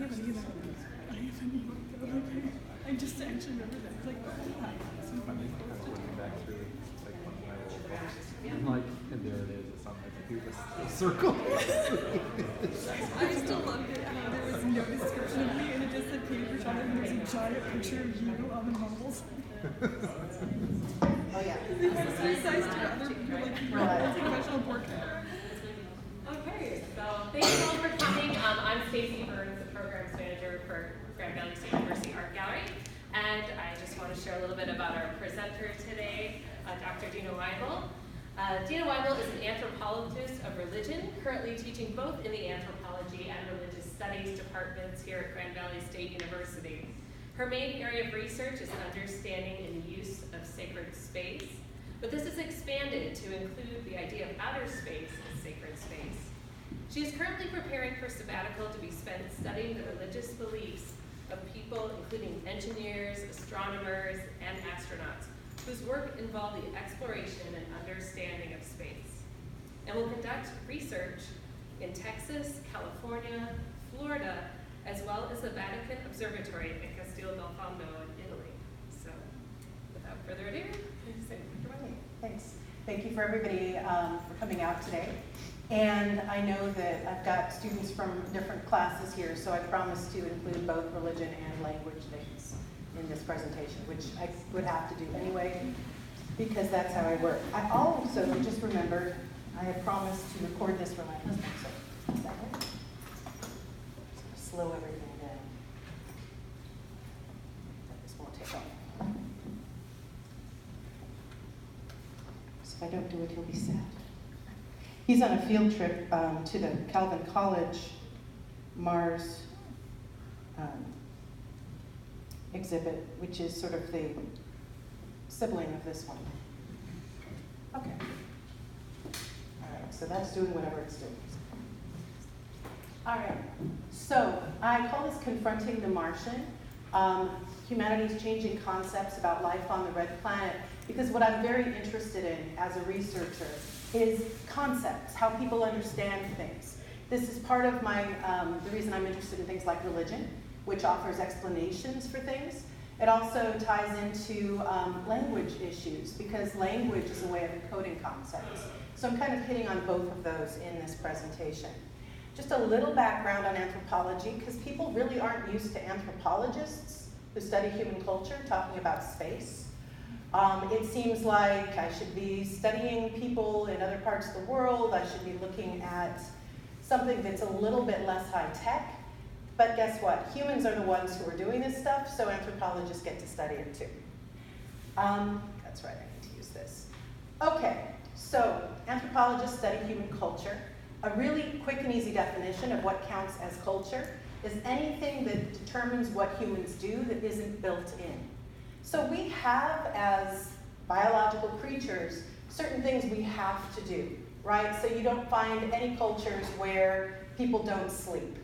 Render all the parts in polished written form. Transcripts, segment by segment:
haven't either. I just actually remember that. It's like, some funny looking back through like one of my old books, and and there it is. It's on like a circle. I still loved it how there was no description of me, and it just said paper shot, and there's a giant picture of you on the mumbles. Oh yeah. They had sized to other people, like professional portrait. Okay, so thank you all for coming. I'm Stacey Burns, the Programs Manager for Grand Valley State University Art Gallery. And I just want to share a little bit about our presenter today, Dr. Deana Weibel. Deana Weibel is an anthropologist of religion, currently teaching both in the anthropology and religious studies departments here at Grand Valley State University. Her main area of research is understanding and use of sacred space, but this is expanded to include the idea of outer space as sacred space. She is currently preparing for sabbatical to be spent studying the religious beliefs of people including engineers, astronomers, and astronauts, whose work involve the exploration and understanding of space, and will conduct research in Texas, California, Florida, as well as the Vatican Observatory in Castel del Fondo in Italy. So, without further ado, Thanks. Thank you for everybody for coming out today. And I know that I've got students from different classes here, so I promise to include both religion and language things in this presentation, which I would have to do anyway, because that's how I work. I also just remembered I had promised to record this for my husband, so is that right? Slow everything down. This won't take long. So if I don't do it, he'll be sad. He's on a field trip to the Calvin College Mars exhibit, which is sort of the sibling of this one. Okay. All right, so that's doing whatever it's doing. All right, so I call this Confronting the Martian. Humanity's changing concepts about life on the red planet, because what I'm very interested in as a researcher is concepts, how people understand things. This is part of my, the reason I'm interested in things like religion, which offers explanations for things. It also ties into language issues, because language is a way of encoding concepts. So I'm kind of hitting on both of those in this presentation. Just a little background on anthropology, because people really aren't used to anthropologists who study human culture talking about space. It seems like I should be studying people in other parts of the world. I should be looking at something that's a little bit less high tech. But guess what? Humans are the ones who are doing this stuff, so anthropologists get to study it too. That's right, I need to use this. Okay, so anthropologists study human culture. A really quick and easy definition of what counts as culture is anything that determines what humans do that isn't built in. So we have, as biological creatures, certain things we have to do, right? So you don't find any cultures where people don't sleep.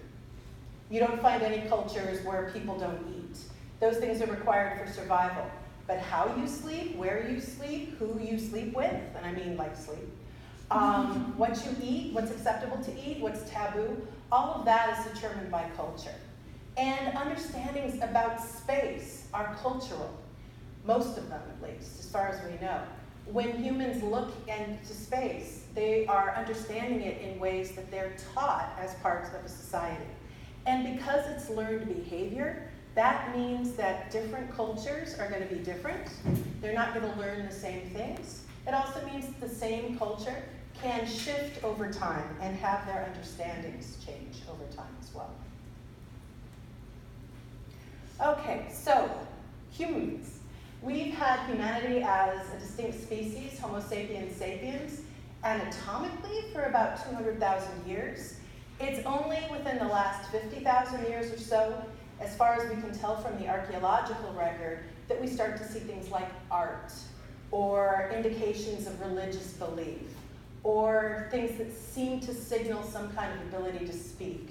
You don't find any cultures where people don't eat. Those things are required for survival. But how you sleep, where you sleep, who you sleep with, and I mean like sleep, what you eat, what's acceptable to eat, what's taboo, all of that is determined by culture. And understandings about space are cultural. Most of them, at least, as far as we know. When humans look into space, they are understanding it in ways that they're taught as parts of a society. And because it's learned behavior, that means that different cultures are going to be different. They're not going to learn the same things. It also means that the same culture can shift over time and have their understandings change over time as well. Okay, so humans. We've had humanity as a distinct species, Homo sapiens sapiens, anatomically for about 200,000 years. It's only within the last 50,000 years or so, as far as we can tell from the archaeological record, that we start to see things like art, or indications of religious belief, or things that seem to signal some kind of ability to speak.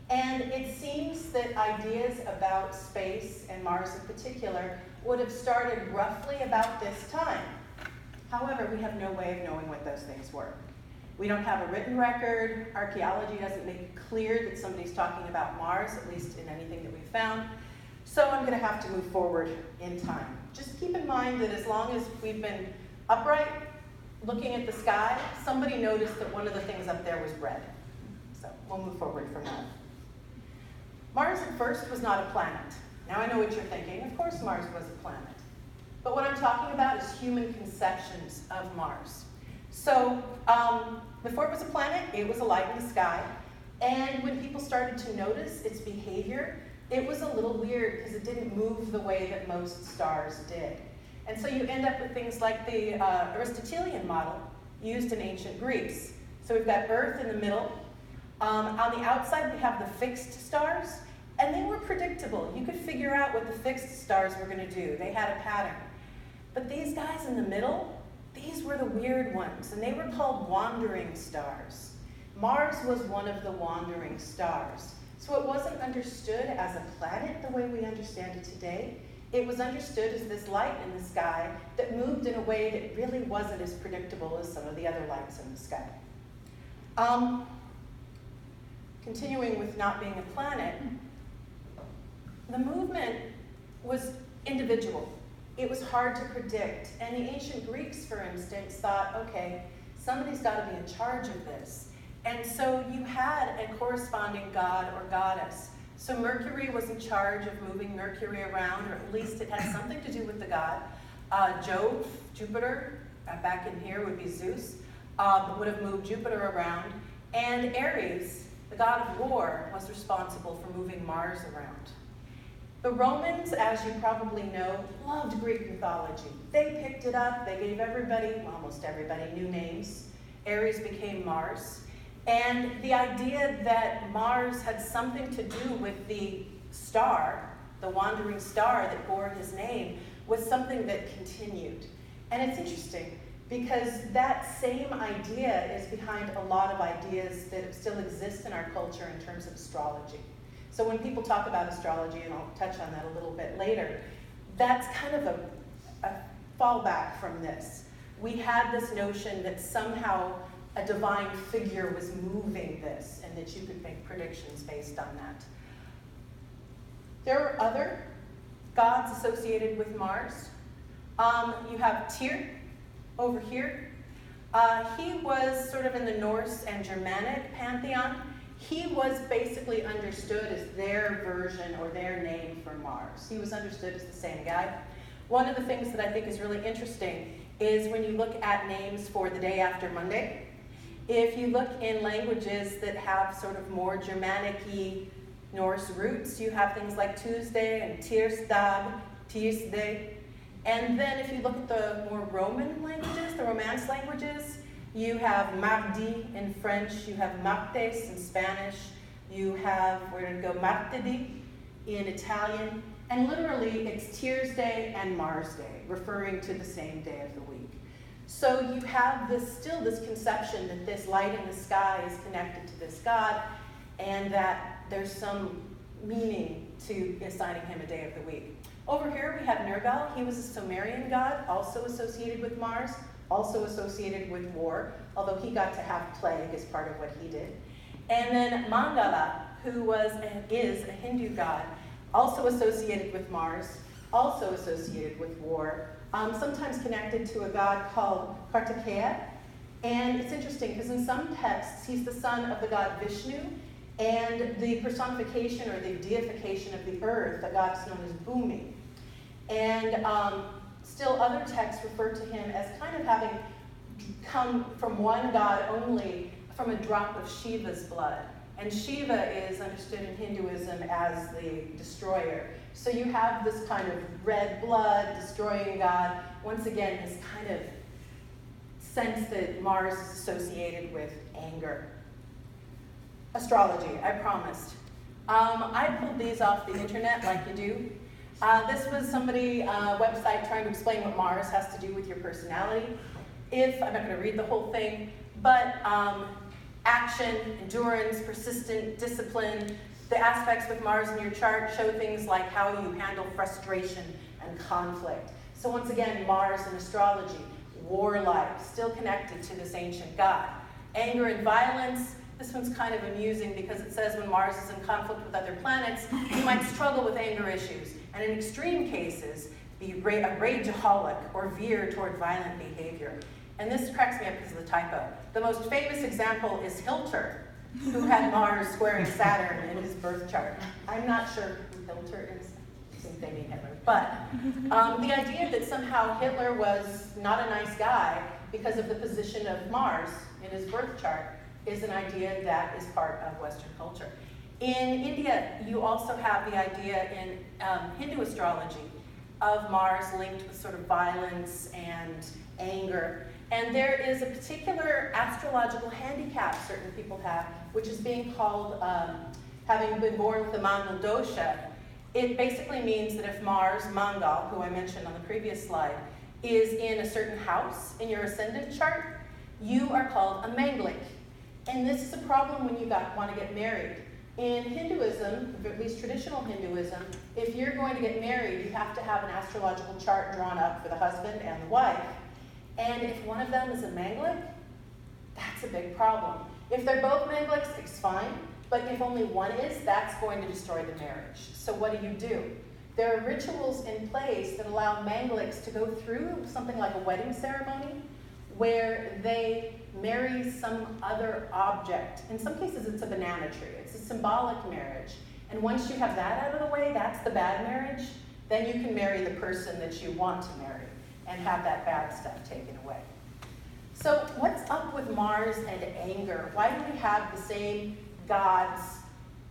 And it seems that ideas about space, and Mars in particular, would have started roughly about this time. However, we have no way of knowing what those things were. We don't have a written record. Archaeology doesn't make it clear that somebody's talking about Mars, at least in anything that we've found. So I'm going to have to move forward in time. Just keep in mind that as long as we've been upright, looking at the sky, somebody noticed that one of the things up there was red. So we'll move forward from that. Mars at first was not a planet. Now I know what you're thinking. Of course Mars was a planet. But what I'm talking about is human conceptions of Mars. So before it was a planet, it was a light in the sky. And when people started to notice its behavior, it was a little weird because it didn't move the way that most stars did. And so you end up with things like the Aristotelian model used in ancient Greece. So we've got Earth in the middle. On the outside, we have the fixed stars, and they were predictable. You could figure out what the fixed stars were going to do. They had a pattern. But these guys in the middle, these were the weird ones, and they were called wandering stars. Mars was one of the wandering stars. So it wasn't understood as a planet the way we understand it today. It was understood as this light in the sky that moved in a way that really wasn't as predictable as some of the other lights in the sky. Continuing with not being a planet, the movement was individual. It was hard to predict. And the ancient Greeks, for instance, thought, okay, somebody's got to be in charge of this. And so you had a corresponding god or goddess. So Mercury was in charge of moving Mercury around, or at least it had something to do with the god. Jove, Jupiter, back in here would be Zeus, would have moved Jupiter around. And Ares, the god of war, was responsible for moving Mars around. The Romans, as you probably know, loved Greek mythology. They picked it up, they gave everybody, well, almost everybody, new names. Ares became Mars. And the idea that Mars had something to do with the star, the wandering star that bore his name, was something that continued. And it's interesting because that same idea is behind a lot of ideas that still exist in our culture in terms of astrology. So when people talk about astrology, and I'll touch on that a little bit later, that's kind of a fallback from this. We had this notion that somehow a divine figure was moving this and that you could make predictions based on that. There are other gods associated with Mars. You have Tyr over here. He was sort of in the Norse and Germanic pantheon. He was basically understood as their version or their name for Mars. He was understood as the same guy. One of the things that I think is really interesting is when you look at names for the day after Monday. If you look in languages that have sort of more Germanic-y Norse roots, you have things like Tuesday and Tirsdag, Tuesday. And then if you look at the more Roman languages, the Romance languages, you have mardi in French, you have martes in Spanish, you have, we're going to go martedì in Italian, and literally it's Tuesday and Mars Day, referring to the same day of the week. So you have still this conception that this light in the sky is connected to this god, and that there's some meaning to assigning him a day of the week. Over here we have Nergal. He was a Sumerian god, also associated with Mars, also associated with war, although he got to have plague as part of what he did. And then Mangala, who is a Hindu god, also associated with Mars, also associated with war, sometimes connected to a god called Kartikeya. And it's interesting because in some texts, he's the son of the god Vishnu, and the personification or the deification of the earth, a goddess known as Bhumi. And still other texts refer to him as kind of having come from one god only, from a drop of Shiva's blood. And Shiva is understood in Hinduism as the destroyer. So you have this kind of red blood, destroying god. Once again, this kind of sense that Mars is associated with anger. Astrology, I promised. I pulled these off the internet like you do. This was somebody, website trying to explain what Mars has to do with your personality. I'm not going to read the whole thing, but action, endurance, persistent, discipline. The aspects with Mars in your chart show things like how you handle frustration and conflict. So once again, Mars in astrology, warlike, still connected to this ancient god. Anger and violence. This one's kind of amusing because it says when Mars is in conflict with other planets, you might struggle with anger issues, and in extreme cases, be a rageaholic or veer toward violent behavior. And this cracks me up because of the typo. The most famous example is Hilter, who had Mars squaring Saturn in his birth chart. I'm not sure who Hilter is. I think they mean Hitler. But the idea that somehow Hitler was not a nice guy because of the position of Mars in his birth chart is an idea that is part of Western culture. In India, you also have the idea in Hindu astrology of Mars linked with sort of violence and anger. And there is a particular astrological handicap certain people have, which is being called having been born with the Mangal dosha. It basically means that if Mars, Mangal, who I mentioned on the previous slide, is in a certain house in your ascendant chart, you are called a Manglik. And this is a problem when you want to get married. In Hinduism, at least traditional Hinduism, if you're going to get married, you have to have an astrological chart drawn up for the husband and the wife. And if one of them is a Manglik, that's a big problem. If they're both Mangliks, it's fine. But if only one is, that's going to destroy the marriage. So what do? There are rituals in place that allow Mangliks to go through something like a wedding ceremony where they marry some other object. In some cases, it's a banana tree. It's a symbolic marriage. And once you have that out of the way, that's the bad marriage, then you can marry the person that you want to marry and have that bad stuff taken away. So what's up with Mars and anger? Why do we have the same gods?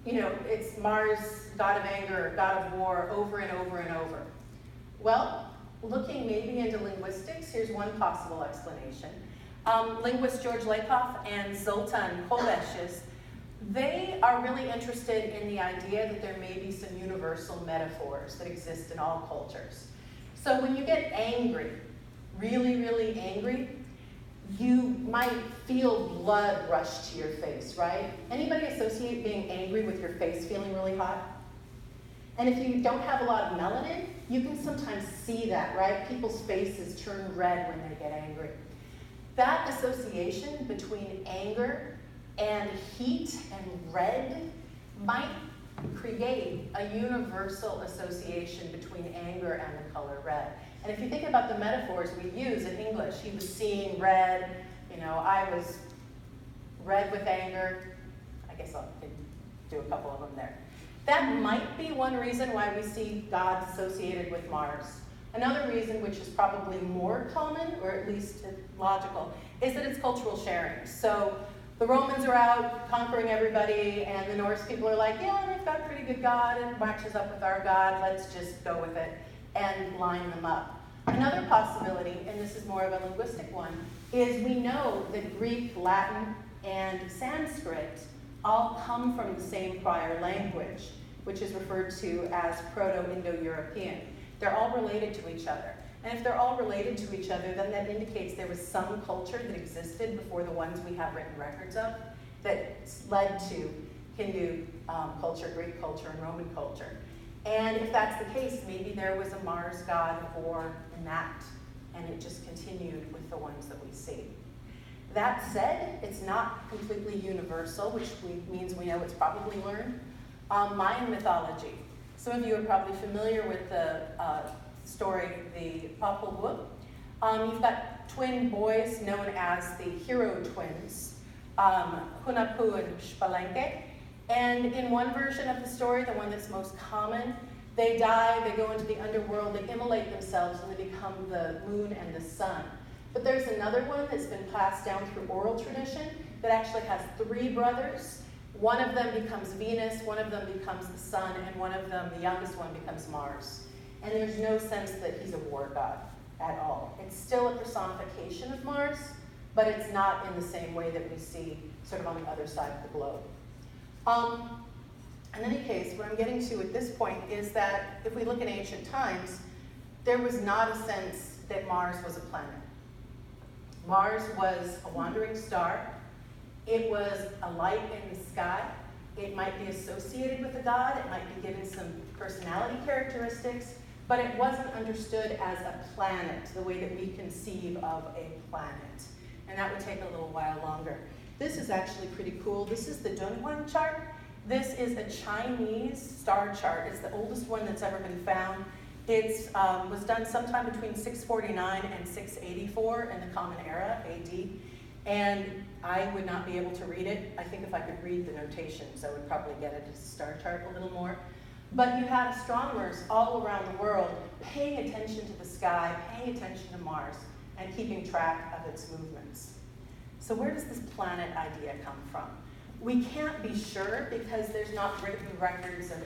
You know, it's Mars, god of anger, god of war, over and over and over. Well, looking maybe into linguistics, here's one possible explanation. Linguist George Lakoff and Zoltan Kolesch, they are really interested in the idea that there may be some universal metaphors that exist in all cultures. So when you get angry, really, really angry, you might feel blood rush to your face, right? Anybody associate being angry with your face feeling really hot? And if you don't have a lot of melanin, you can sometimes see that, right? People's faces turn red when they get angry. That association between anger and heat and red might create a universal association between anger and the color red. And if you think about the metaphors we use in English, he was seeing red, you know, I was red with anger. I guess I'll do a couple of them there. That might be one reason why we see gods associated with Mars. Another reason, which is probably more common, or at least logical, is that it's cultural sharing. So the Romans are out conquering everybody, and the Norse people are like, yeah, they've got a pretty good god, and matches up with our god, let's just go with it, and line them up. Another possibility, and this is more of a linguistic one, is we know that Greek, Latin, and Sanskrit all come from the same prior language, which is referred to as Proto-Indo-European. They're all related to each other. And if they're all related to each other, then that indicates there was some culture that existed before the ones we have written records of that led to Hindu culture, Greek culture, and Roman culture. And if that's the case, maybe there was a Mars god of war in that, and it just continued with the ones that we see. That said, it's not completely universal, which means we know it's probably learned. Mayan mythology. Some of you are probably familiar with the story, the Popol Vuh. You've got twin boys known as the hero twins, Hunahpu and Xbalanque. And in one version of the story, the one that's most common, they die, they go into the underworld, they immolate themselves, and they become the moon and the sun. But there's another one that's been passed down through oral tradition that actually has 3 brothers. One of them becomes Venus, one of them becomes the sun, and one of them, the youngest one, becomes Mars. And there's no sense that he's a war god at all. It's still a personification of Mars, but it's not in the same way that we see sort of on the other side of the globe. In any case, what I'm getting to at this point is that if we look at ancient times, there was not a sense that Mars was a planet. Mars was a wandering star. It was a light in the sky. It might be associated with a god. It might be given some personality characteristics, but it wasn't understood as a planet, the way that we conceive of a planet. And that would take a little while longer. This is actually pretty cool. This is the Dunhuang chart. This is a Chinese star chart. It's the oldest one that's ever been found. It was done sometime between 649 and 684 in the Common Era, AD. And I would not be able to read it. I think if I could read the notations, I would probably get it as a star chart a little more. But you had astronomers all around the world paying attention to the sky, paying attention to Mars, and keeping track of its movements. So where does this planet idea come from? We can't be sure because there's not written records of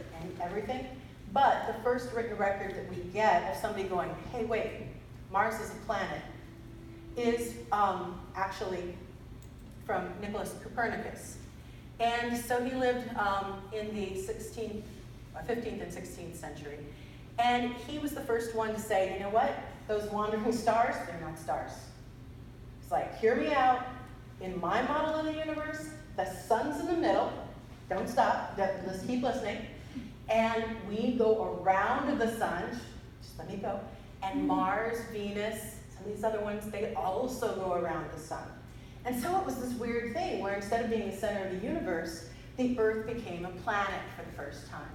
everything, but the first written record that we get of somebody going, hey, wait, Mars is a planet, is actually from Nicholas Copernicus. And so he lived in the 15th and 16th century. And he was the first one to say, you know what, those wandering stars, they're not stars. It's like, hear me out. In my model of the universe, the sun's in the middle. Don't stop, let's keep listening. And we go around the sun, just let me go. And Mars, Venus, some of these other ones, they also go around the sun. And so it was this weird thing where instead of being the center of the universe, the Earth became a planet for the first time.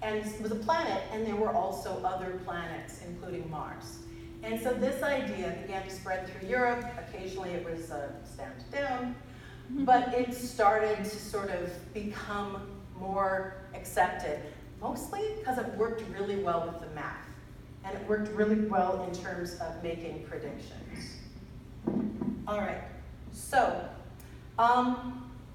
And it was a planet, and there were also other planets, including Mars. And so this idea began to spread through Europe. Occasionally it was stamped down, but it started to sort of become more accepted, mostly because it worked really well with the math. And it worked really well in terms of making predictions. All right, so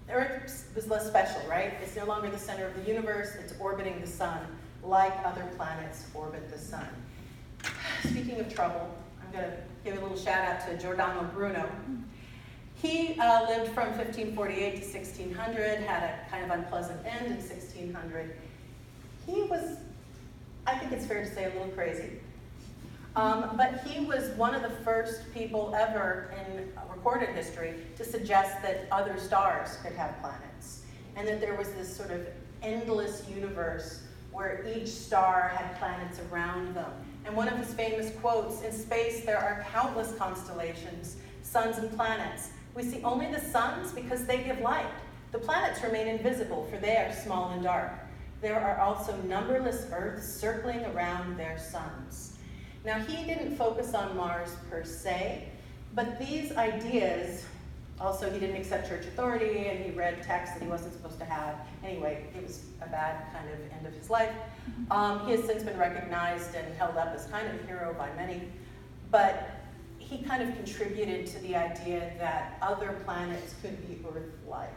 Earth was less special, right? It's no longer the center of the universe, it's orbiting the sun, like other planets orbit the sun. Speaking of trouble, I'm gonna give a little shout out to Giordano Bruno. He lived from 1548 to 1600, had a kind of unpleasant end in 1600. He was, I think it's fair to say, a little crazy. But he was one of the first people ever in recorded history to suggest that other stars could have planets, and that there was this sort of endless universe where each star had planets around them. And one of his famous quotes, in space there are countless constellations, suns and planets. We see only the suns because they give light. The planets remain invisible, for they are small and dark. There are also numberless Earths circling around their suns. Now, he didn't focus on Mars per se, but these ideas, also he didn't accept church authority, and he read texts that he wasn't supposed to have. Anyway, it was a bad kind of end of his life. He has since been recognized and held up as kind of a hero by many, but he kind of contributed to the idea that other planets could be Earth-like.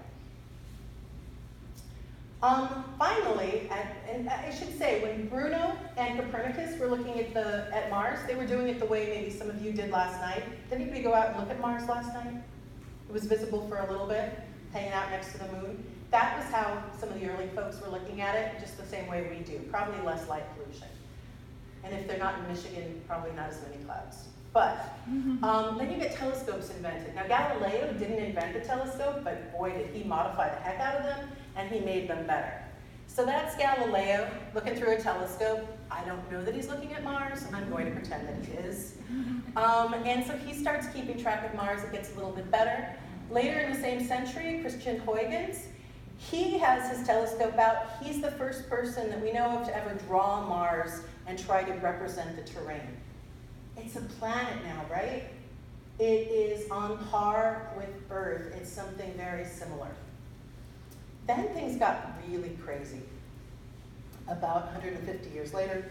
Finally, and I should say, when Bruno and Copernicus were looking at Mars, they were doing it the way maybe some of you did last night. Did anybody go out and look at Mars last night? It was visible for a little bit, hanging out next to the moon. That was how some of the early folks were looking at it, just the same way we do, probably less light pollution. And if they're not in Michigan, probably not as many clouds. But then you get telescopes invented. Now, Galileo didn't invent a telescope, but boy, did he modify the heck out of them, and he made them better. So that's Galileo looking through a telescope. I don't know that he's looking at Mars. I'm going to pretend that he is. And so he starts keeping track of Mars. It gets a little bit better. Later in the same century, Christian Huygens, he has his telescope out. He's the first person that we know of to ever draw Mars and try to represent the terrain. It's a planet now, right? It is on par with Earth. It's something very similar. Then things got really crazy. About 150 years later,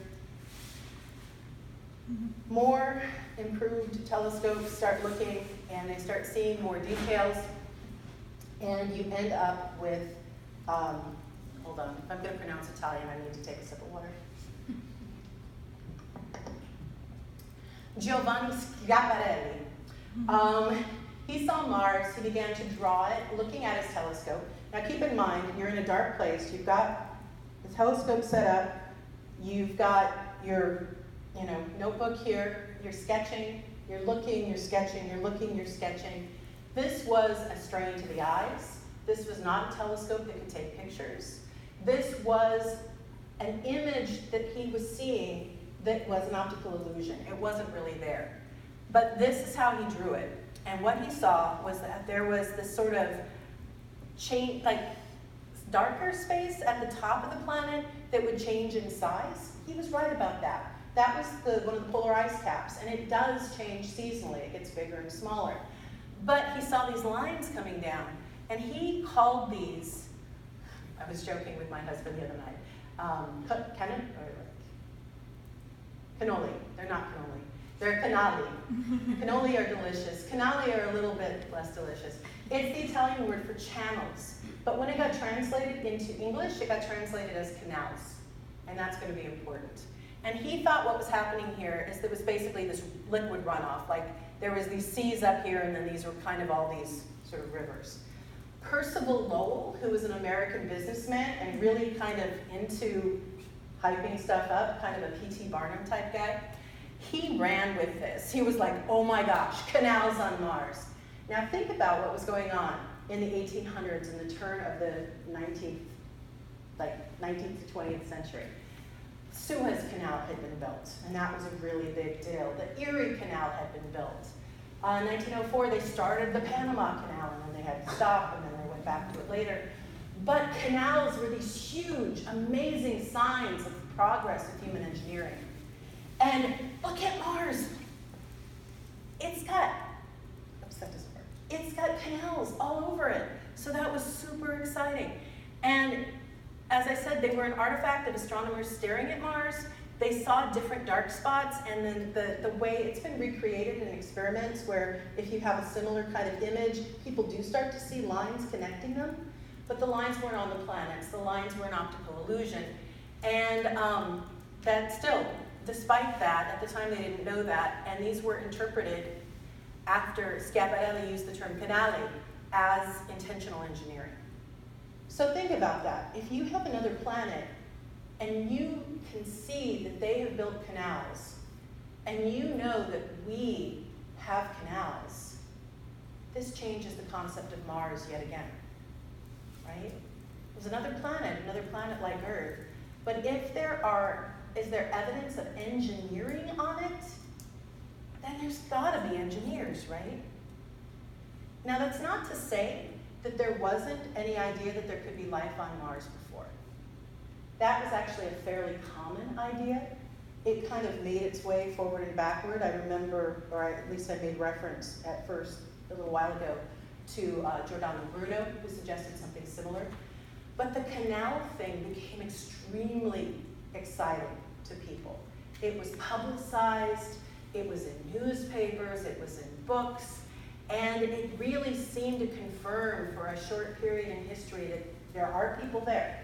more improved telescopes start looking, and they start seeing more details, and you end up with, hold on, if I'm going to pronounce Italian, I need to take a sip of water. Giovanni Schiaparelli. He saw Mars, he began to draw it, looking at his telescope. Now keep in mind, you're in a dark place, you've got the telescope set up, you've got your notebook here, you're sketching, you're looking, you're sketching, you're looking, you're sketching. This was a strain to the eyes. This was not a telescope that could take pictures. This was an image that he was seeing that was an optical illusion. It wasn't really there. But this is how he drew it. And what he saw was that there was this sort of change, like darker space at the top of the planet that would change in size. He was right about that. That was one of the polar ice caps, and it does change seasonally. It gets bigger and smaller. But he saw these lines coming down, and he called these, I was joking with my husband the other night, cannoli. They're not cannoli. They're canali. Cannoli are delicious. Canali are a little bit less delicious. It's the Italian word for channels. But when it got translated into English, it got translated as canals. And that's going to be important. And he thought what was happening here is there was basically this liquid runoff. Like there was these seas up here, and then these were kind of all these sort of rivers. Percival Lowell, who was an American businessman and really kind of into hyping stuff up, kind of a P.T. Barnum type guy, he ran with this. He was like, oh my gosh, canals on Mars. Now think about what was going on in the 1800s and the turn of the 19th to 20th century. Suez Canal had been built, and that was a really big deal. The Erie Canal had been built. In 1904, they started the Panama Canal, and then they had to stop, and then they went back to it later. But canals were these huge, amazing signs of progress of human engineering. And look at Mars. It's got canals all over it. So that was super exciting. And as I said, they were an artifact of astronomers staring at Mars. They saw different dark spots, and then the way it's been recreated in experiments where if you have a similar kind of image, people do start to see lines connecting them. But the lines weren't on the planets. The lines were an optical illusion. And that still, despite that, at the time they didn't know that, and these were interpreted after Schiaparelli used the term canali as intentional engineering. So think about that. If you have another planet and you can see that they have built canals, and you know that we have canals, this changes the concept of Mars yet again, right? There's another planet like Earth, but if is there evidence of engineering on it, then there's gotta be engineers, right? Now that's not to say that there wasn't any idea that there could be life on Mars before. That was actually a fairly common idea. It kind of made its way forward and backward. I remember, or at least I made reference at first a little while ago to Giordano Bruno, who suggested something similar. But the canal thing became extremely exciting to people. It was publicized, it was in newspapers, it was in books, and it really seemed to confirm for a short period in history that there are people there,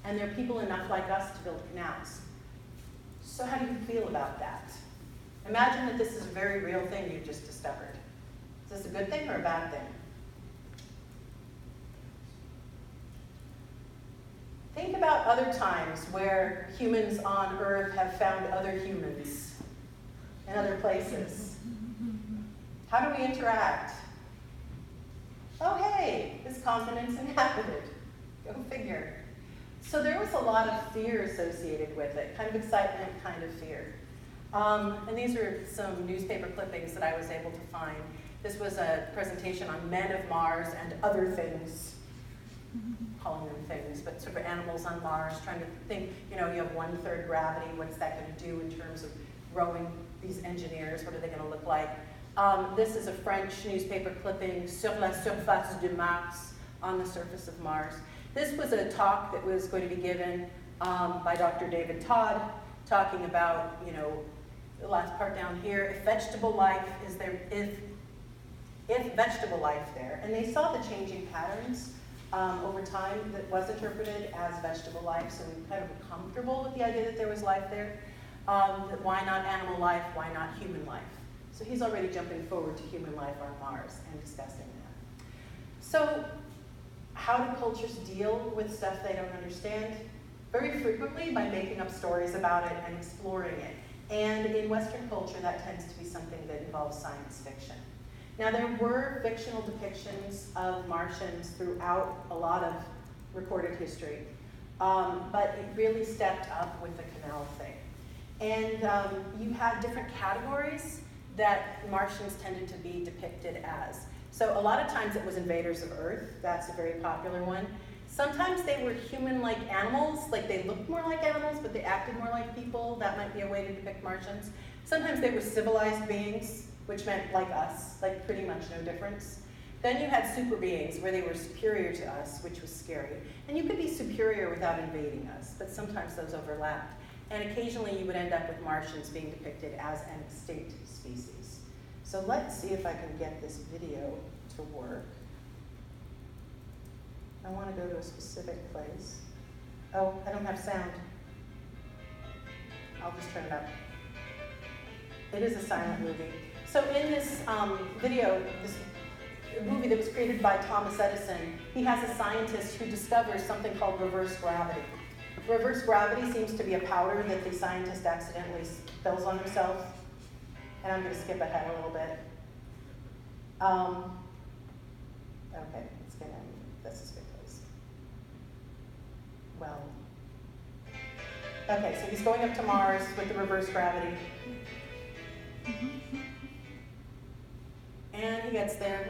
and there are people enough like us to build canals. So how do you feel about that? Imagine that this is a very real thing you've just discovered. Is this a good thing or a bad thing? Think about other times where humans on Earth have found other humans in other places. How do we interact? Oh, hey, this continent's inhabited. Go figure. So there was a lot of fear associated with it, kind of excitement, kind of fear. And these are some newspaper clippings that I was able to find. This was a presentation on men of Mars and other things, calling them things, but sort of animals on Mars, trying to think, you know, you have 1/3 gravity, what's that going to do in terms of growing these engineers, what are they going to look like? This is a French newspaper clipping, Sur la surface de Mars, on the surface of Mars. This was a talk that was going to be given by Dr. David Todd, talking about, you know, the last part down here, if vegetable life is there, if vegetable life there, and they saw the changing patterns over time that was interpreted as vegetable life, so we kind of were comfortable with the idea that there was life there. That why not animal life, why not human life? So he's already jumping forward to human life on Mars and discussing that. So how do cultures deal with stuff they don't understand? Very frequently by making up stories about it and exploring it. And in Western culture, that tends to be something that involves science fiction. Now, there were fictional depictions of Martians throughout a lot of recorded history, but it really stepped up with the canal thing. And you had different categories that Martians tended to be depicted as. So a lot of times it was invaders of Earth. That's a very popular one. Sometimes they were human-like animals, like they looked more like animals, but they acted more like people. That might be a way to depict Martians. Sometimes they were civilized beings, which meant like us, like pretty much no difference. Then you had super beings, where they were superior to us, which was scary. And you could be superior without invading us, but sometimes those overlapped. And occasionally you would end up with Martians being depicted as an extinct species. So let's see if I can get this video to work. I want to go to a specific place. Oh, I don't have sound. I'll just turn it up. It is a silent movie. So in this video, this movie that was created by Thomas Edison, he has a scientist who discovers something called reverse gravity. Reverse gravity seems to be a powder that the scientist accidentally spills on himself. And I'm going to skip ahead a little bit. Okay, let's get in. This is a good place. Well, okay, so he's going up to Mars with the reverse gravity. And he gets there.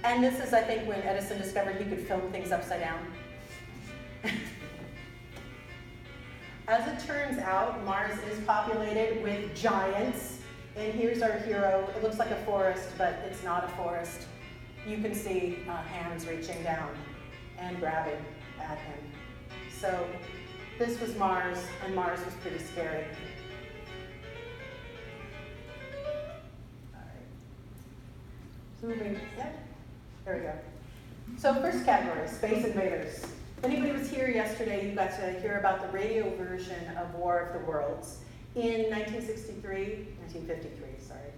And this is, I think, when Edison discovered he could film things upside down. As it turns out, Mars is populated with giants. And here's our hero. It looks like a forest, but it's not a forest. You can see hands reaching down and grabbing at him. So this was Mars, and Mars was pretty scary. All right. Moving, yeah, there we go. So first category, space invaders. If anybody was here yesterday, you got to hear about the radio version of War of the Worlds. In 1953, sorry,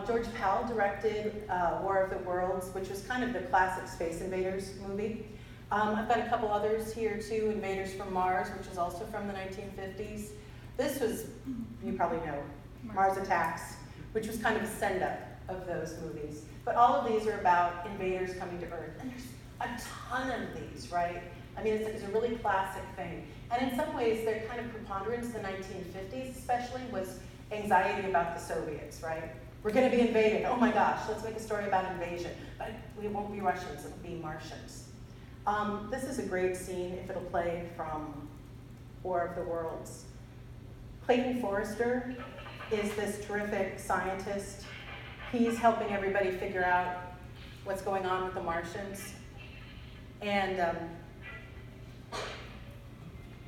George Powell directed War of the Worlds, which was kind of the classic Space Invaders movie. I've got a couple others here too, Invaders from Mars, which is also from the 1950s. This was, you probably know, Mars Attacks, which was kind of a send-up of those movies. But all of these are about invaders coming to Earth. And there's a ton of these, right? I mean, it's a really classic thing. And in some ways, their kind of preponderance in the 1950s especially was anxiety about the Soviets, right? We're going to be invaded. Oh my gosh, let's make a story about invasion. But we won't be Russians, it'll be Martians. This is a great scene, if it'll play, from War of the Worlds. Clayton Forrester is this terrific scientist. He's helping everybody figure out what's going on with the Martians. And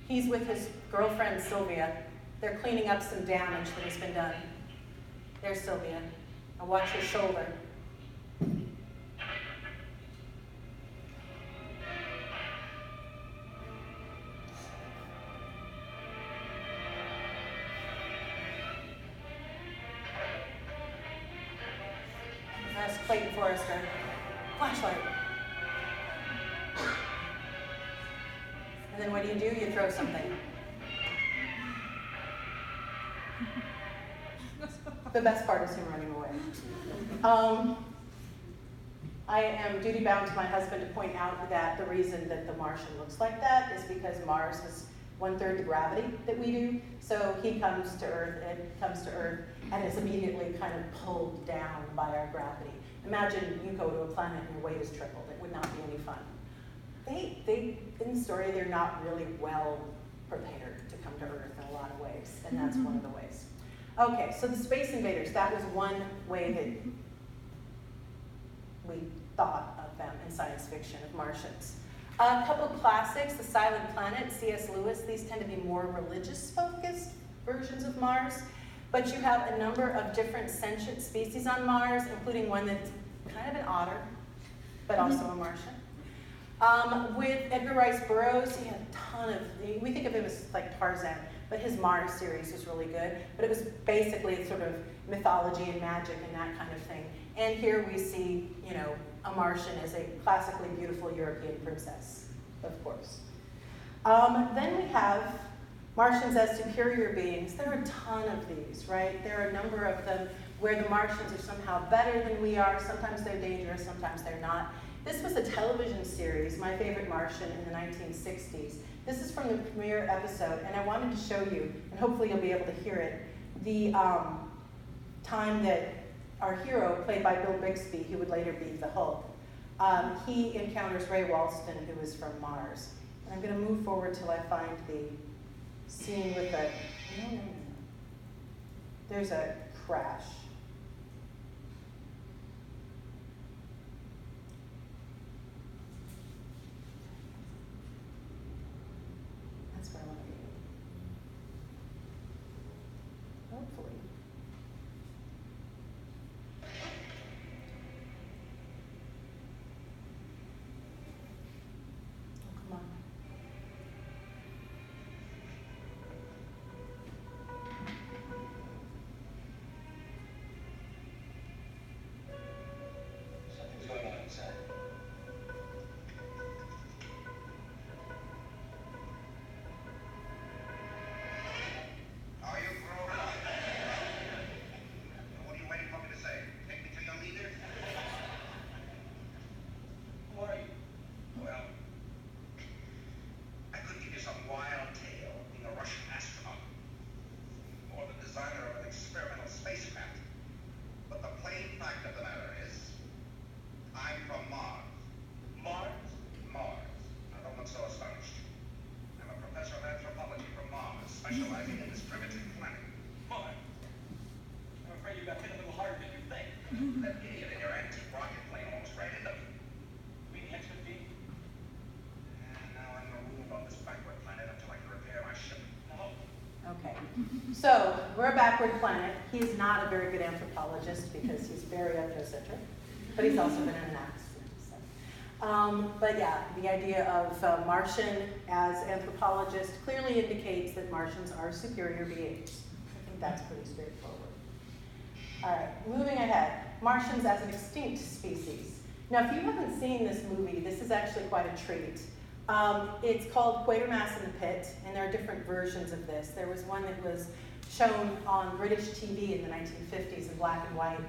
he's with his girlfriend, Sylvia. They're cleaning up some damage that has been done. There's Sylvia. Now watch her shoulder. That's Clayton Forrester. Flashlight. And then what do? You throw something. The best part is him running away. I am duty-bound to my husband to point out that the reason that the Martian looks like that is because Mars has 1/3 the gravity that we do. So he comes to Earth, and is immediately kind of pulled down by our gravity. Imagine you go to a planet and your weight is tripled. It would not be any fun. They in the story, they're not really well prepared to come to Earth in a lot of ways, and that's one of the ways. Okay, so the space invaders, that was one way that we thought of them in science fiction, of Martians. A couple of classics, The Silent Planet, C.S. Lewis. These tend to be more religious-focused versions of Mars. But you have a number of different sentient species on Mars, including one that's kind of an otter, but also a Martian. With Edgar Rice Burroughs, he had a ton of, we think of him as like Tarzan, but his Mars series was really good. But it was basically sort of mythology and magic and that kind of thing. And here we see, you know, a Martian as a classically beautiful European princess, of course. Then we have Martians as superior beings. There are a ton of these, right? There are a number of them where the Martians are somehow better than we are. Sometimes they're dangerous, sometimes they're not. This was a television series, My Favorite Martian, in the 1960s. This is from the premiere episode, and I wanted to show you, and hopefully you'll be able to hear it, the time that our hero, played by Bill Bixby, who would later be the Hulk, he encounters Ray Walston, who is from Mars. And I'm going to move forward till I find the scene with the, no. There's a crash. That's where I want to be. Hopefully. Oh, come on. Something's going on inside. Are you grown up? What are you waiting for me to say? Take me to your leader? Who are you? Well, I could give you some wild tale of being a Russian astronaut or the designer of an experimental spacecraft. But the plain fact of the matter is, I'm from Mars. Mars? Mars. Now don't look so astonished. I'm a professor of anthropology from Mars, specializing in this primitive planet. Mars? I'm afraid you got hit a little harder than you think. That idiot in your antique rocket plane almost ran into me. You mean the extra fee? And now I'm marooned on this backward planet until I can repair my ship. No. Okay, so we're a backward planet. He's not a very good anthropologist because he's very ethnocentric, but he's also been in an accident. So. But yeah, the idea of Martian as anthropologist clearly indicates that Martians are superior beings. I think that's pretty straightforward. All right, moving ahead. Martians as an extinct species. Now, if you haven't seen this movie, this is actually quite a treat. It's called Quatermass in the Pit, and there are different versions of this. There was one that was shown on British TV in the 1950s in black and white,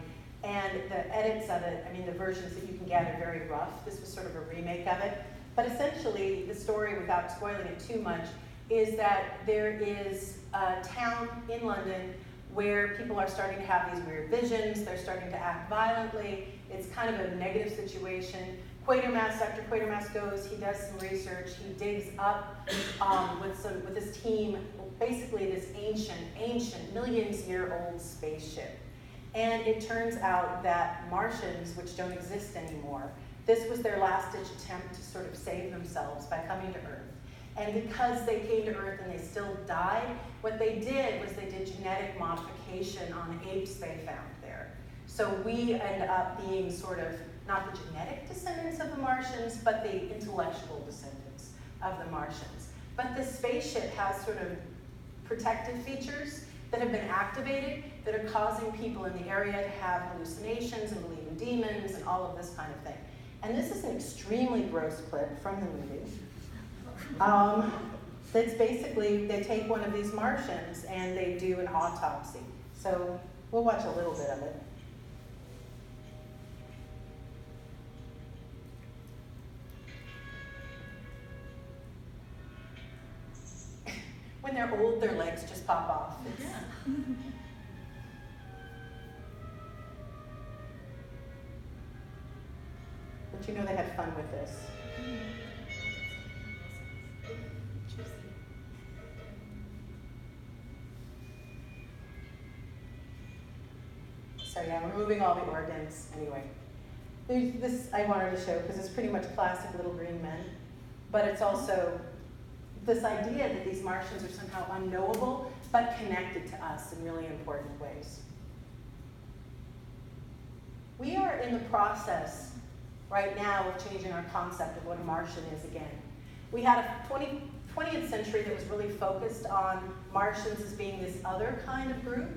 and the edits of it, I mean, the versions that you can get are very rough. This was sort of a remake of it. But essentially, the story, without spoiling it too much, is that there is a town in London where people are starting to have these weird visions, they're starting to act violently, it's kind of a negative situation. Quatermass, Dr. Quatermass goes, he does some research, he digs up with his team, basically this ancient, millions-year-old spaceship. And it turns out that Martians, which don't exist anymore, this was their last-ditch attempt to sort of save themselves by coming to Earth. And because they came to Earth and they still died, what they did was they did genetic modification on apes they found there. So we end up being sort of not the genetic descendants of the Martians, but the intellectual descendants of the Martians. But this spaceship has sort of protective features that have been activated that are causing people in the area to have hallucinations and believe in demons and all of this kind of thing. And this is an extremely gross clip from the movie. That's basically, they take one of these Martians and they do an autopsy. So we'll watch a little bit of it. When they're old, their legs just pop off. Yeah. But you know they had fun with this. So yeah, we're moving all the organs anyway. This I wanted to show because it's pretty much classic Little Green Men, but it's also this idea that these Martians are somehow unknowable, but connected to us in really important ways. We are in the process right now of changing our concept of what a Martian is again. We had a 20th century that was really focused on Martians as being this other kind of group,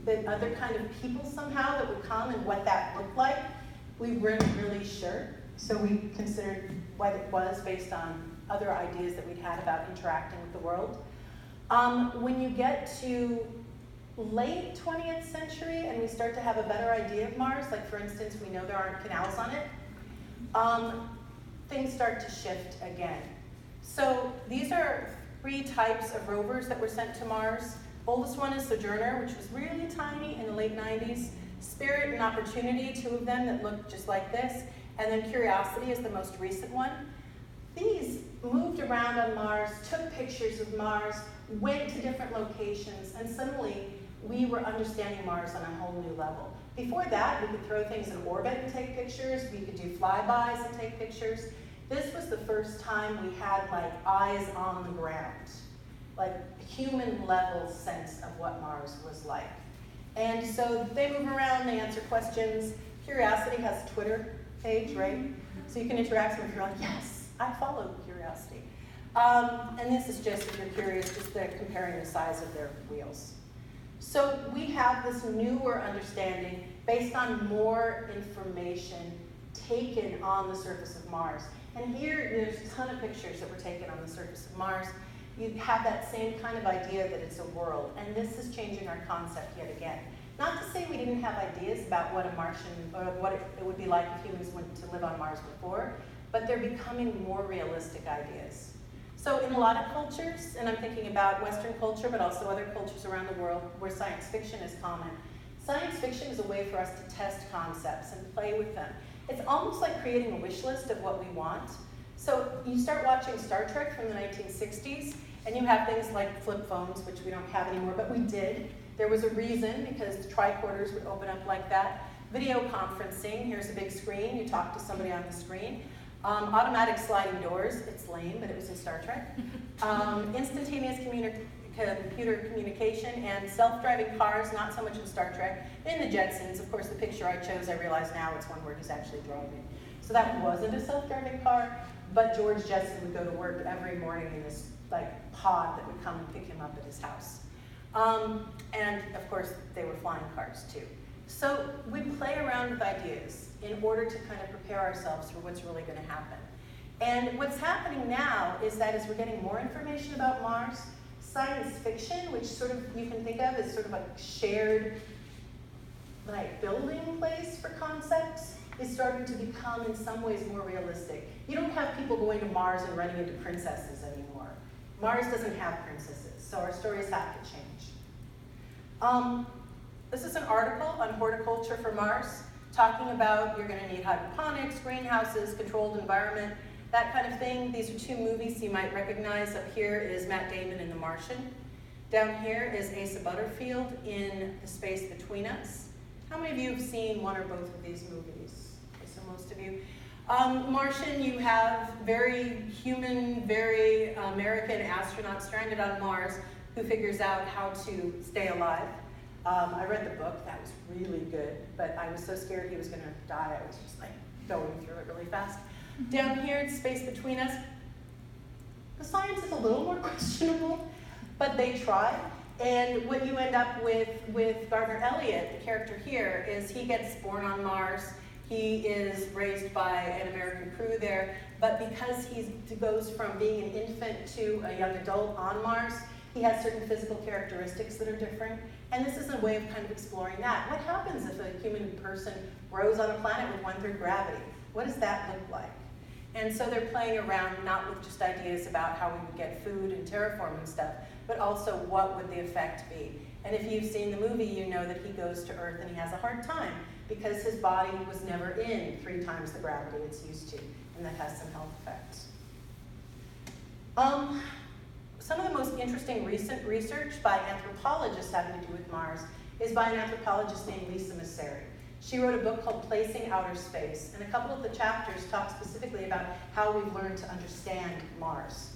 that other kind of people somehow that would come and what that looked like. We weren't really sure, so we considered what it was based on other ideas that we'd had about interacting with the world. When you get to late 20th century and we start to have a better idea of Mars, like for instance, we know there aren't canals on it, things start to shift again. So these are 3 types of rovers that were sent to Mars. Oldest one is Sojourner, which was really tiny in the late 90s. Spirit and Opportunity, two of them that look just like this, and then Curiosity is the most recent one. These moved around on Mars, took pictures of Mars, went to different locations, and suddenly we were understanding Mars on a whole new level. Before that, we could throw things in orbit and take pictures. We could do flybys and take pictures. This was the first time we had like eyes on the ground, like human level sense of what Mars was like. And so they move around, they answer questions. Curiosity has a Twitter page, right? So you can interact with them if you're like, yes, I follow Curiosity. And this is just, if you're curious, just they're comparing the size of their wheels. So we have this newer understanding based on more information taken on the surface of Mars. And here, there's a ton of pictures that were taken on the surface of Mars. You have that same kind of idea that it's a world, and this is changing our concept yet again. Not to say we didn't have ideas about what a Martian, or what it would be like if humans went to live on Mars before, but they're becoming more realistic ideas. So in a lot of cultures, and I'm thinking about Western culture, but also other cultures around the world where science fiction is common, science fiction is a way for us to test concepts and play with them. It's almost like creating a wish list of what we want. So you start watching Star Trek from the 1960s, and you have things like flip phones, which we don't have anymore, but we did. There was a reason, because the tricorders would open up like that. Video conferencing, here's a big screen, you talk to somebody on the screen. Automatic sliding doors, it's lame, but it was in Star Trek. Instantaneous computer communication, and self-driving cars, not so much in Star Trek. In the Jetsons, of course, the picture I chose, I realize now it's one where he's actually driving. So that wasn't a self-driving car, but George Jetson would go to work every morning in this like pod that would come and pick him up at his house. And of course, they were flying cars too. So we play around with ideas in order to kind of prepare ourselves for what's really going to happen. And what's happening now is that as we're getting more information about Mars, science fiction, which sort of you can think of as sort of a shared like building place for concepts, is starting to become in some ways more realistic. You don't have people going to Mars and running into princesses anymore. Mars doesn't have princesses, so our stories have to change. This is an article on horticulture for Mars, talking about you're going to need hydroponics, greenhouses, controlled environment, that kind of thing. These are two movies you might recognize. Up here is Matt Damon in The Martian. Down here is Asa Butterfield in The Space Between Us. How many of you have seen one or both of these movies? Okay, so most of you. Martian, you have very human, very American astronaut stranded on Mars who figures out how to stay alive. I read the book, that was really good, but I was so scared he was going to die, I was just like going through it really fast. Down here, it's Space Between Us. The science is a little more questionable, but they try. And what you end up with Gardner Elliott, the character here, is he gets born on Mars. He is raised by an American crew there, but because he goes from being an infant to a young adult on Mars, he has certain physical characteristics that are different. And this is a way of kind of exploring that. What happens if a human person grows on a planet with 1/3 gravity? What does that look like? And so they're playing around not with just ideas about how we would get food and terraform and stuff, but also what would the effect be. And if you've seen the movie, you know that he goes to Earth and he has a hard time because his body was never in 3 times the gravity it's used to, and that has some health effects. Some of the most interesting recent research by anthropologists having to do with Mars is by an anthropologist named Lisa Messeri. She wrote a book called Placing Outer Space, and a couple of the chapters talk specifically about how we've learned to understand Mars.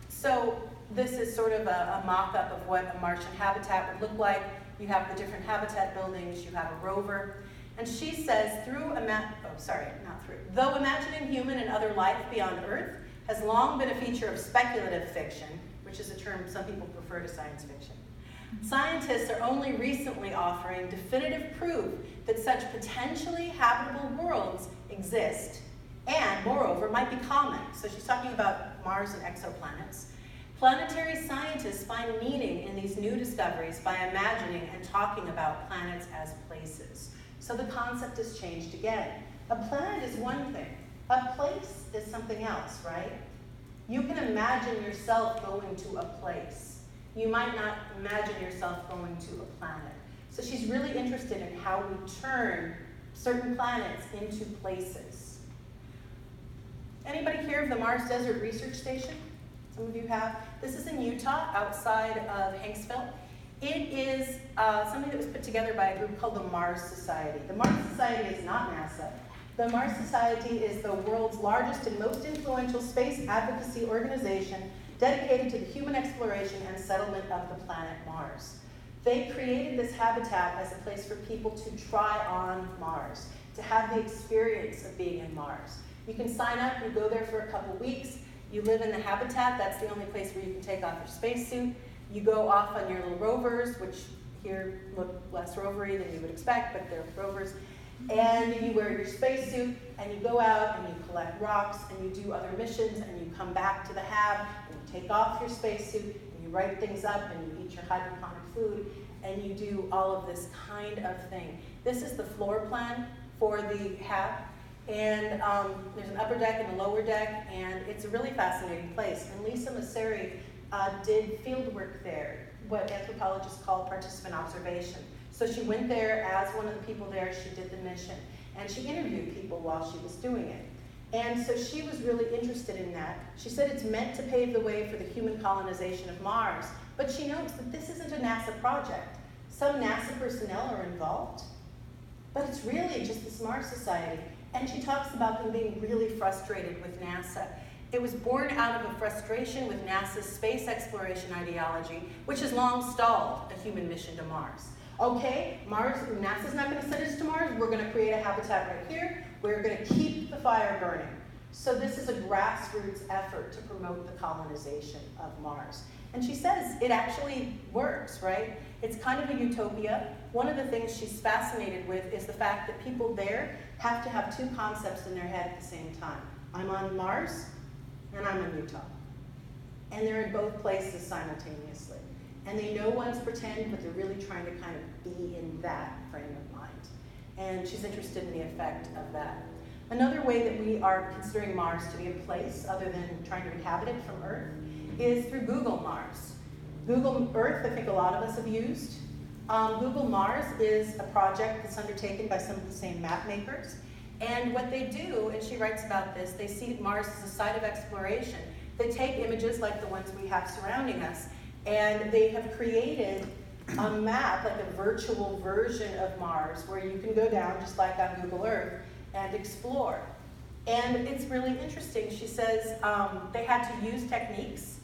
So this is sort of a mock-up of what a Martian habitat would look like. You have the different habitat buildings, you have a rover, and she says, though imagining human and other life beyond Earth has long been a feature of speculative fiction, which is a term some people prefer to science fiction, scientists are only recently offering definitive proof that such potentially habitable worlds exist and, moreover, might be common. So she's talking about Mars and exoplanets. Planetary scientists find meaning in these new discoveries by imagining and talking about planets as places. So the concept has changed again. A planet is one thing. A place is something else, right? You can imagine yourself going to a place. You might not imagine yourself going to a planet. So she's really interested in how we turn certain planets into places. Anybody hear of the Mars Desert Research Station? Some of you have. This is in Utah, outside of Hanksville. It is something that was put together by a group called the Mars Society. The Mars Society is not NASA. The Mars Society is the world's largest and most influential space advocacy organization dedicated to the human exploration and settlement of the planet Mars. They created this habitat as a place for people to try on Mars, to have the experience of being in Mars. You can sign up, you go there for a couple weeks, you live in the habitat, that's the only place where you can take off your spacesuit. You go off on your little rovers, which here look less rovery than you would expect, but they're rovers. And you wear your spacesuit, and you go out and you collect rocks, and you do other missions, and you come back to the hab, and you take off your spacesuit, and you write things up, and you eat your hydroponic food, and you do all of this kind of thing. This is the floor plan for the hab, and there's an upper deck and a lower deck, and it's a really fascinating place. And Lisa Masseri did field work there, what anthropologists call participant observation. So she went there as one of the people there, she did the mission, and she interviewed people while she was doing it. And so she was really interested in that. She said it's meant to pave the way for the human colonization of Mars, but she notes that this isn't a NASA project. Some NASA personnel are involved, but it's really just this Mars Society. And she talks about them being really frustrated with NASA. It was born out of a frustration with NASA's space exploration ideology, which has long stalled a human mission to Mars. Okay, NASA's not going to send us to Mars, we're going to create a habitat right here, we're going to keep the fire burning. So this is a grassroots effort to promote the colonization of Mars. And she says it actually works, right? It's kind of a utopia. One of the things she's fascinated with is the fact that people there have to have two concepts in their head at the same time. I'm on Mars, and I'm in Utah. And they're in both places simultaneously. And they know one's pretend, but they're really trying to kind of be in that frame of mind. And she's interested in the effect of that. Another way that we are considering Mars to be a place, other than trying to inhabit it from Earth, is through Google Mars. Google Earth, I think a lot of us have used. Google Mars is a project that's undertaken by some of the same map makers. And what they do, and she writes about this, they see Mars as a site of exploration. They take images like the ones we have surrounding us, and they have created a map, like a virtual version of Mars, where you can go down, just like on Google Earth, and explore. And it's really interesting. She says they had to use techniques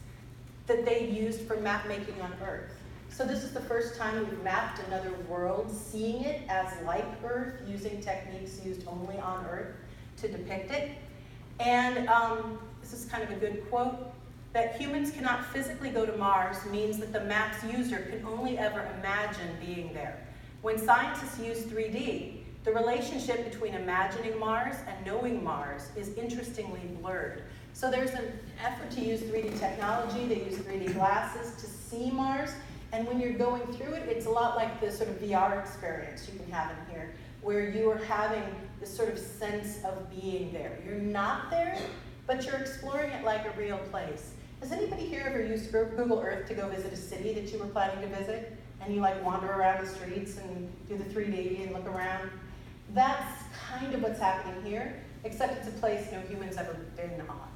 that they used for map making on Earth. So this is the first time we've mapped another world, seeing it as like Earth, using techniques used only on Earth to depict it. And this is kind of a good quote, that humans cannot physically go to Mars means that the map's user can only ever imagine being there. When scientists use 3D, the relationship between imagining Mars and knowing Mars is interestingly blurred. So there's an effort to use 3D technology. They use 3D glasses to see Mars. And when you're going through it, it's a lot like the sort of VR experience you can have in here, where you are having this sort of sense of being there. You're not there, but you're exploring it like a real place. Has anybody here ever used Google Earth to go visit a city that you were planning to visit? And you like wander around the streets and do the 3D and look around? That's kind of what's happening here, except it's a place no human's ever been on.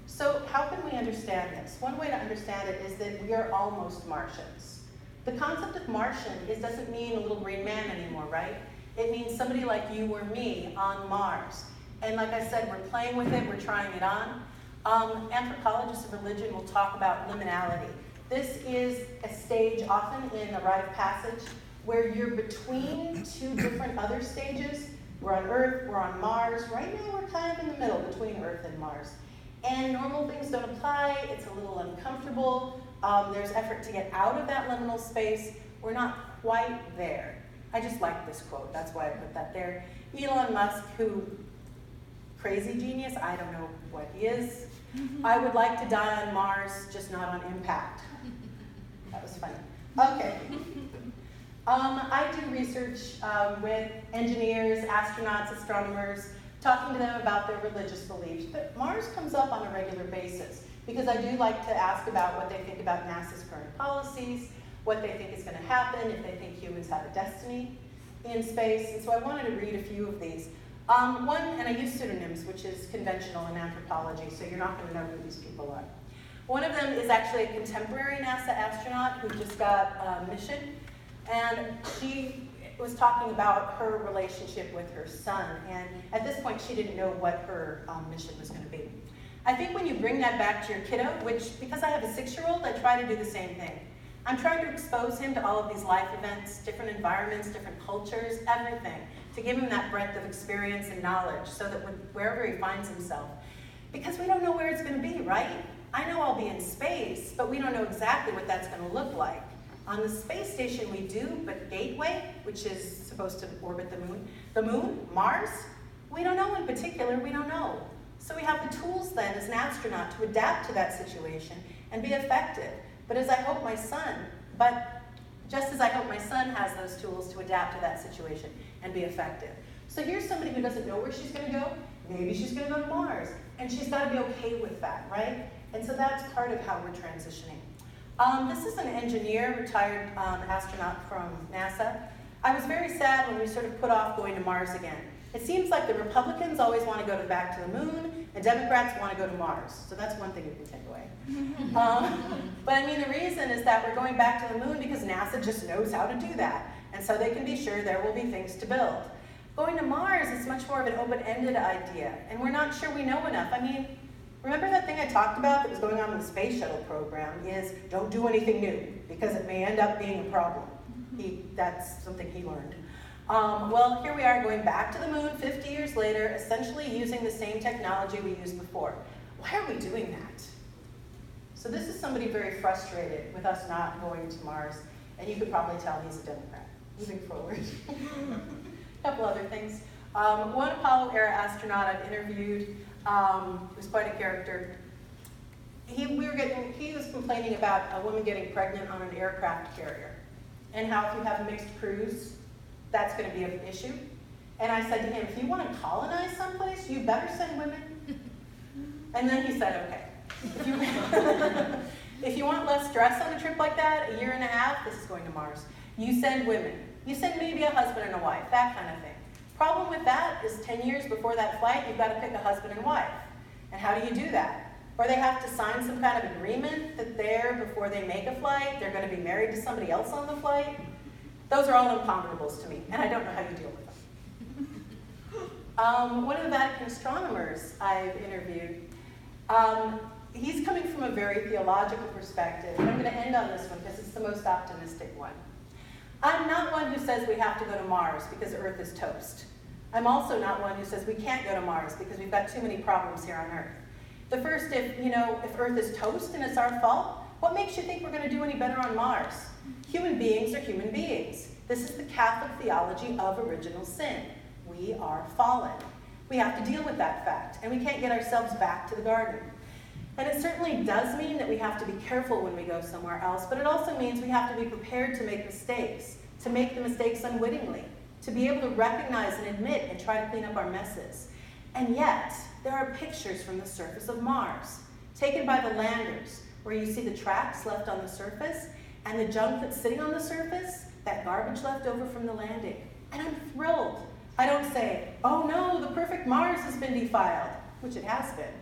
So how can we understand this? One way to understand it is that we are almost Martians. The concept of Martian doesn't mean a little green man anymore, right? It means somebody like you or me on Mars. And like I said, we're playing with it, we're trying it on. Anthropologists of religion will talk about liminality. This is a stage, often in a rite of passage, where you're between two different other stages. We're on Earth, we're on Mars. Right now we're kind of in the middle between Earth and Mars. And normal things don't apply, it's a little uncomfortable. There's effort to get out of that liminal space. We're not quite there. I just like this quote, that's why I put that there. Elon Musk, who, crazy genius, I don't know what he is. I would like to die on Mars, just not on impact. That was funny. Okay. I do research with engineers, astronauts, astronomers, talking to them about their religious beliefs. But Mars comes up on a regular basis because I do like to ask about what they think about NASA's current policies, what they think is going to happen, if they think humans have a destiny in space. And so I wanted to read a few of these. One, and I use pseudonyms, which is conventional in anthropology, so you're not going to know who these people are. One of them is actually a contemporary NASA astronaut who just got a mission, and she was talking about her relationship with her son, and at this point she didn't know what her mission was going to be. I think when you bring that back to your kiddo, which, because I have a 6-year-old, I try to do the same thing. I'm trying to expose him to all of these life events, different environments, different cultures, everything, to give him that breadth of experience and knowledge so that wherever he finds himself, because we don't know where it's going to be, right? I know I'll be in space, but we don't know exactly what that's going to look like. On the space station we do, but Gateway, which is supposed to orbit the moon, Mars, we don't know in particular, we don't know. So we have the tools then as an astronaut to adapt to that situation and be effective. But just as I hope my son has those tools to adapt to that situation and be effective. So here's somebody who doesn't know where she's going to go. Maybe she's going to go to Mars, and she's got to be okay with that, right? And so that's part of how we're transitioning. This is an engineer, retired astronaut from NASA. I was very sad when we sort of put off going to Mars again. It seems like the Republicans always want to go back to the moon, and Democrats want to go to Mars. So that's one thing you can take away. But I mean, the reason is that we're going back to the moon because NASA just knows how to do that. And so they can be sure there will be things to build. Going to Mars is much more of an open-ended idea, and we're not sure we know enough. I mean, remember that thing I talked about that was going on in the space shuttle program is don't do anything new because it may end up being a problem. That's something he learned. Well, here we are going back to the moon 50 years later, essentially using the same technology we used before. Why are we doing that? So this is somebody very frustrated with us not going to Mars, and you could probably tell he's a Democrat. Moving forward. A couple other things. One Apollo era astronaut I've interviewed, who's quite a character. He was complaining about a woman getting pregnant on an aircraft carrier, and how if you have mixed crews, that's going to be an issue. And I said to him, if you want to colonize someplace, you better send women. And then he said, okay. If you want less stress on a trip like that, 1.5 years, this is going to Mars, you send women. You send maybe a husband and a wife, that kind of thing. Problem with that is 10 years before that flight, you've got to pick a husband and wife. And how do you do that? Or they have to sign some kind of agreement that before they make a flight, they're going to be married to somebody else on the flight. Those are all imponderables to me, and I don't know how you deal with them. One of the Vatican astronomers I've interviewed, he's coming from a very theological perspective, and I'm going to end on this one because it's the most optimistic one. I'm not one who says we have to go to Mars because Earth is toast. I'm also not one who says we can't go to Mars because we've got too many problems here on Earth. The first, if Earth is toast and it's our fault, what makes you think we're going to do any better on Mars? Human beings are human beings. This is the Catholic theology of original sin. We are fallen. We have to deal with that fact, and we can't get ourselves back to the garden. And it certainly does mean that we have to be careful when we go somewhere else, but it also means we have to be prepared to make mistakes, to make the mistakes unwittingly, to be able to recognize and admit and try to clean up our messes. And yet, there are pictures from the surface of Mars, taken by the landers, where you see the tracks left on the surface, and the junk that's sitting on the surface, that garbage left over from the landing. And I'm thrilled. I don't say, oh no, the perfect Mars has been defiled, which it has been.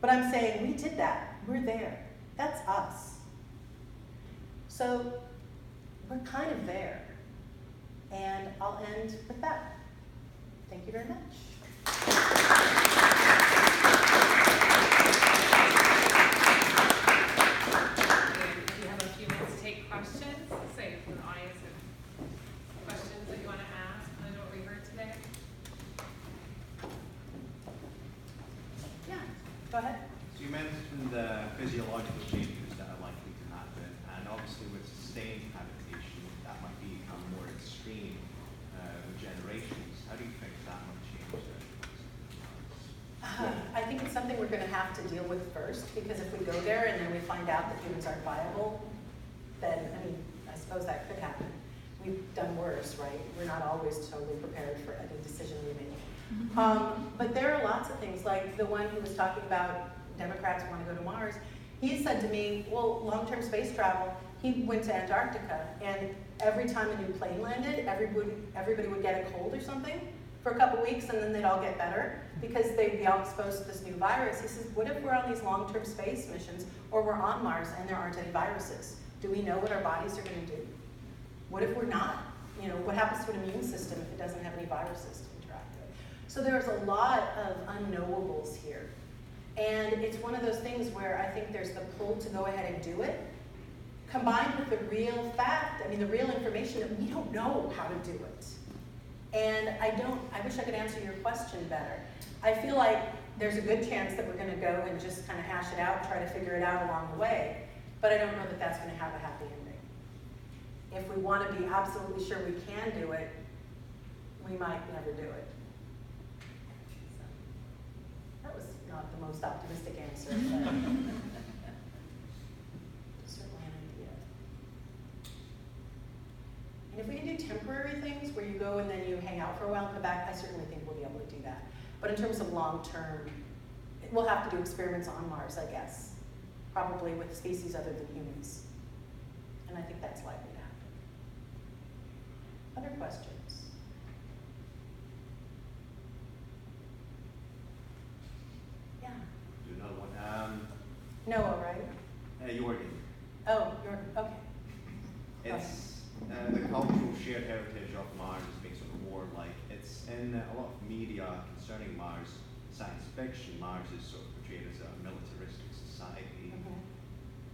But I'm saying, we did that. We're there. That's us. So, we're kind of there. And I'll end with that. Thank you very much. We have a few minutes to take questions. So if the audience have questions that you want to ask on what we heard today. Yeah, go ahead. So you mentioned the physiological changes that are likely to happen, and obviously with sustained habitation, that might become more extreme with generations. How do you think that might change the I think it's something we're going to have to deal with first, because if we go there and then we find out that humans aren't viable, then, I suppose that could happen. We've done worse, right? We're not always totally prepared for any decision we make. But there are lots of things, like the one who was talking about Democrats want to go to Mars. He said to me, well, long-term space travel, he went to Antarctica, and every time a new plane landed, everybody would get a cold or something for a couple weeks, and then they'd all get better because they'd be all exposed to this new virus. He says, what if we're on these long-term space missions, or we're on Mars and there aren't any viruses? Do we know what our bodies are going to do? What if we're not? You know, what happens to an immune system if it doesn't have any viruses to interact with? So there's a lot of unknowables here. And it's one of those things where I think there's the pull to go ahead and do it, combined with the real fact, I mean the real information that we don't know how to do it. And I wish I could answer your question better. I feel like there's a good chance that we're gonna go and just kind of hash it out, try to figure it out along the way, but I don't know that that's gonna have a happy ending. If we wanna be absolutely sure we can do it, we might never do it. That was not the most optimistic answer, but certainly an idea. And if we can do temporary things where you go and then you hang out for a while and come back, I certainly think we'll be able to do that. But in terms of long-term, we'll have to do experiments on Mars, I guess, probably with species other than humans. And I think that's likely to happen. Other questions? Yeah. Do another one. Noah, right? Jordan. Oh, you're, okay. It's the cultural shared heritage of Mars is being sort of warlike. It's in a lot of media concerning Mars, science fiction. Mars is sort of portrayed as a militaristic society,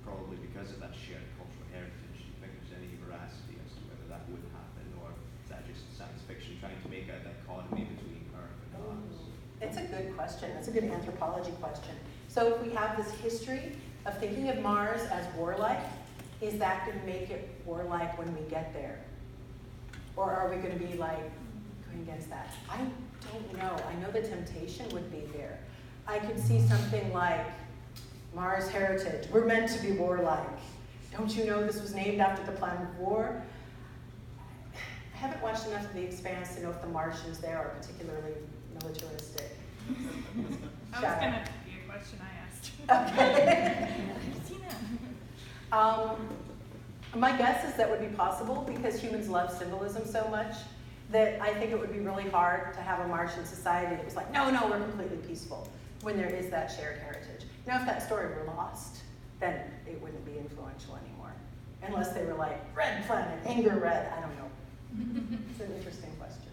probably because of that shared cultural heritage. Do you think there's any veracity as to whether that would happen, or is that just science fiction trying to make a dichotomy between Earth and Mars? It's a good question. It's a good anthropology question. So if we have this history of thinking of Mars as warlike, is that going to make it warlike when we get there? Or are we going to be like going against that? I don't know. I know the temptation would be there. I could see something like Mars heritage. We're meant to be warlike. Don't you know this was named after the planet of war? I haven't watched enough of The Expanse to know if the Martians there are particularly militaristic. That was going to be a question I asked. Okay. I've seen that. My guess is that would be possible because humans love symbolism so much that I think it would be really hard to have a Martian society that was like, no, we're completely peaceful, when there is that shared heritage. Now, if that story were lost, then it wouldn't be influential anymore. Unless they were like, red planet, anger red, I don't know. It's an interesting question.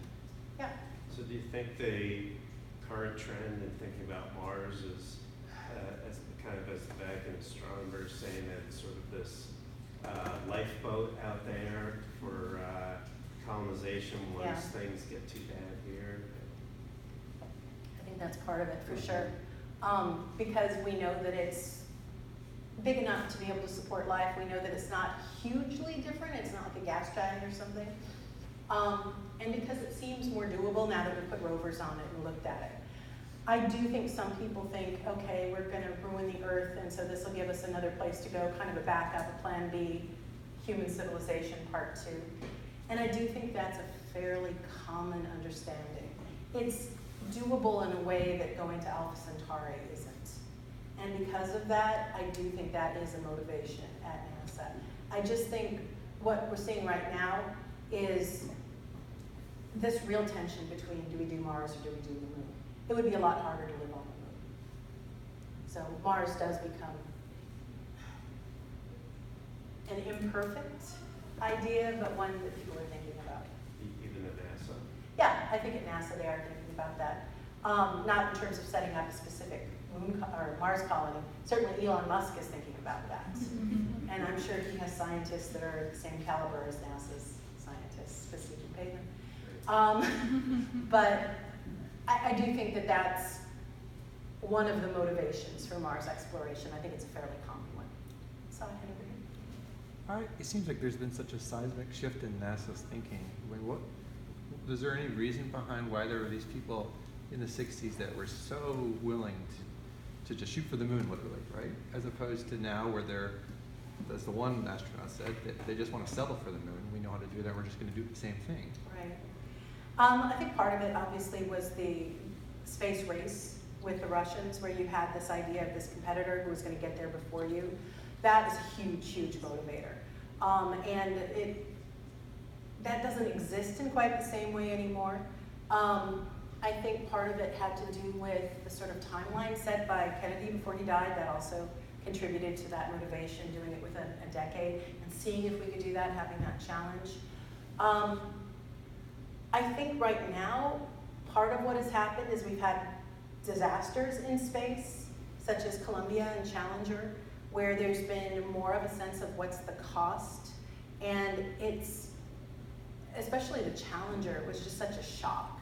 Yeah? So do you think the current trend in thinking about Mars is as kind of as back in astronomers saying that it's sort of this lifeboat out there for colonization once things get too bad here? I think that's part of it for sure. Because we know that it's big enough to be able to support life. We know that it's not hugely different. It's not like a gas giant or something. And because it seems more doable now that we put rovers on it and looked at it. I do think some people think, okay, we're going to ruin the Earth, and so this will give us another place to go, kind of a backup, a plan B, human civilization part 2. And I do think that's a fairly common understanding. It's doable in a way that going to Alpha Centauri isn't. And because of that, I do think that is a motivation at NASA. I just think what we're seeing right now is this real tension between do we do Mars or do we do the Moon? It would be a lot harder to live on the Moon. So Mars does become an imperfect idea, but one that people are thinking about. Even at NASA? Yeah, I think at NASA they are thinking about that. Not in terms of setting up a specific Moon or Mars colony. Certainly Elon Musk is thinking about that. And I'm sure he has scientists that are the same caliber as NASA's scientists, because he can pay them. But I do think that that's one of the motivations for Mars exploration. I think it's a fairly common one. So, Henry? It seems like there's been such a seismic shift in NASA's thinking. Is there any reason behind why there were these people in the 60s that were so willing to just shoot for the moon, literally, right? As opposed to now where they're, as the one astronaut said, that they just want to settle for the moon. We know how to do that. We're just going to do the same thing. Right. I think part of it, obviously, was the space race with the Russians, where you had this idea of this competitor who was going to get there before you. That is a huge, huge motivator. And that doesn't exist in quite the same way anymore. I think part of it had to do with the sort of timeline set by Kennedy before he died. That also contributed to that motivation, doing it within a decade and seeing if we could do that, having that challenge. I think right now, part of what has happened is we've had disasters in space, such as Columbia and Challenger, where there's been more of a sense of what's the cost. And it's, especially the Challenger, was just such a shock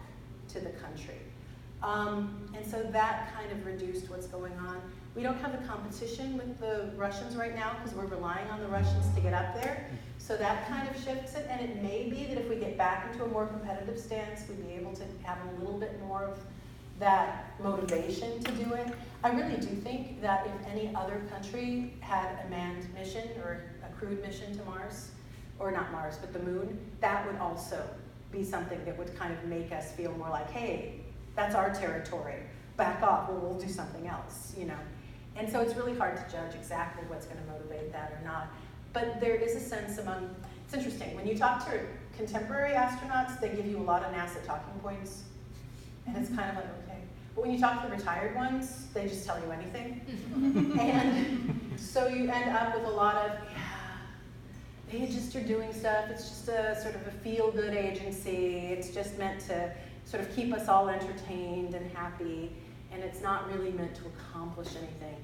to the country. And so that kind of reduced what's going on. We don't have the competition with the Russians right now because we're relying on the Russians to get up there. So that kind of shifts it, and it may be that if we get back into a more competitive stance, we'd be able to have a little bit more of that motivation to do it. I really do think that if any other country had a manned mission or a crewed mission to Mars, or not Mars, but the moon, that would also be something that would kind of make us feel more like, hey, that's our territory, back off, well, we'll do something else, you know. And so it's really hard to judge exactly what's going to motivate that or not. But there is a sense among, it's interesting, when you talk to contemporary astronauts, they give you a lot of NASA talking points, and it's kind of like, okay. But when you talk to the retired ones, they just tell you anything. And so you end up with a lot of, yeah, they just are doing stuff, it's just a sort of a feel-good agency, it's just meant to sort of keep us all entertained and happy, and it's not really meant to accomplish anything.